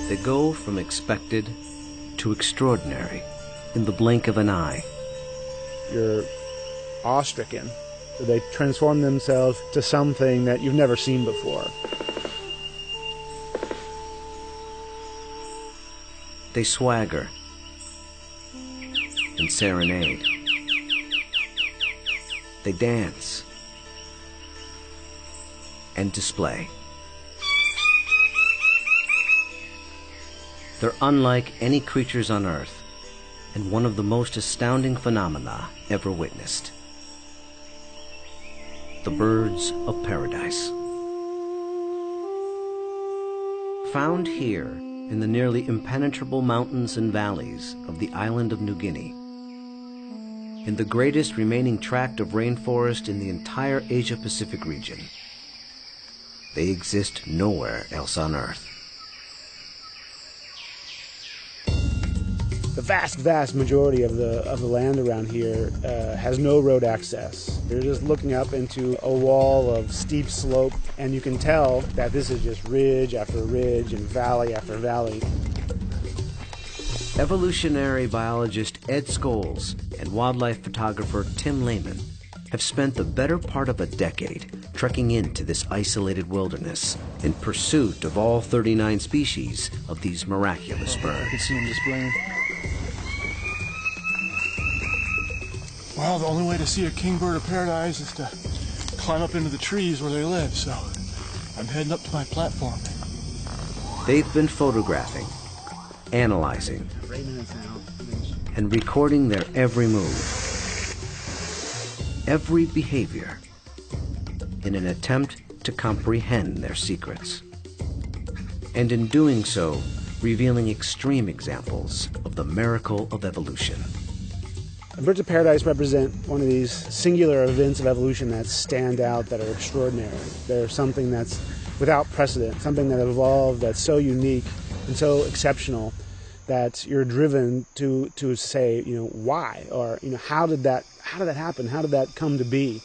They go from expected to extraordinary in the blink of an eye. You're awe-stricken. They transform themselves to something that you've never seen before. They swagger and serenade. They dance and display. They're unlike any creatures on Earth, and one of the most astounding phenomena ever witnessed. The birds of paradise. Found here in the nearly impenetrable mountains and valleys of the island of New Guinea, in the greatest remaining tract of rainforest in the entire Asia-Pacific region, they exist nowhere else on Earth. The vast majority of the land around here has no road access. You're just looking up into a wall of steep slope, and you can tell that this is just ridge after ridge and valley after valley. Evolutionary biologist Ed Scholes and wildlife photographer Tim Lehman have spent the better part of a decade trekking into this isolated wilderness in pursuit of all 39 species of these miraculous birds. I can see them displaying. Well, the only way to see a kingbird of paradise is to climb up into the trees where they live, so I'm heading up to my platform. They've been photographing, analyzing, and recording their every move, every behavior, in an attempt to comprehend their secrets. And in doing so, revealing extreme examples of the miracle of evolution. Birds of paradise represent one of these singular events of evolution that stand out, that are extraordinary. They're something that's without precedent, something that evolved that's so unique and so exceptional that you're driven to say, why, or how did that happen? How did that come to be?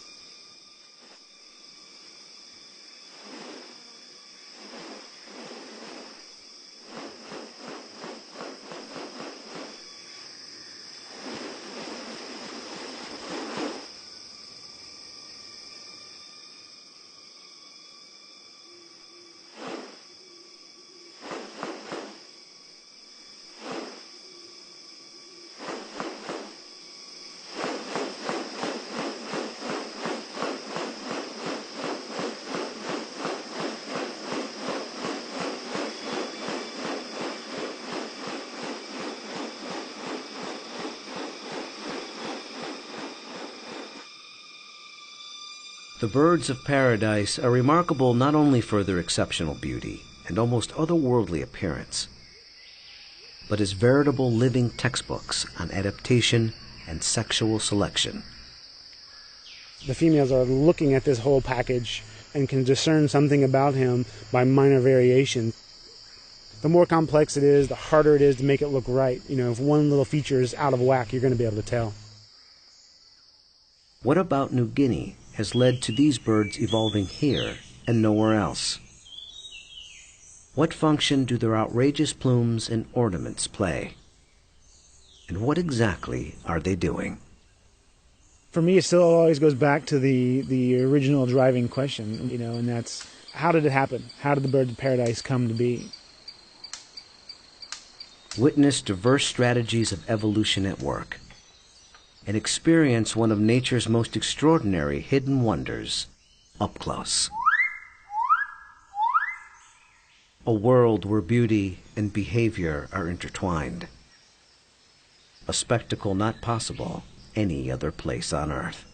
The birds of paradise are remarkable not only for their exceptional beauty and almost otherworldly appearance, but as veritable living textbooks on adaptation and sexual selection. The females are looking at this whole package and can discern something about him by minor variation. The more complex it is, the harder it is to make it look right. If one little feature is out of whack, you're going to be able to tell. What about New Guinea has led to these birds evolving here and nowhere else? What function do their outrageous plumes and ornaments play? And what exactly are they doing? For me, it still always goes back to the original driving question, and that's, how did it happen? How did the birds of paradise come to be? Witness diverse strategies of evolution at work, and experience one of nature's most extraordinary hidden wonders up close. A world where beauty and behavior are intertwined. A spectacle not possible any other place on Earth.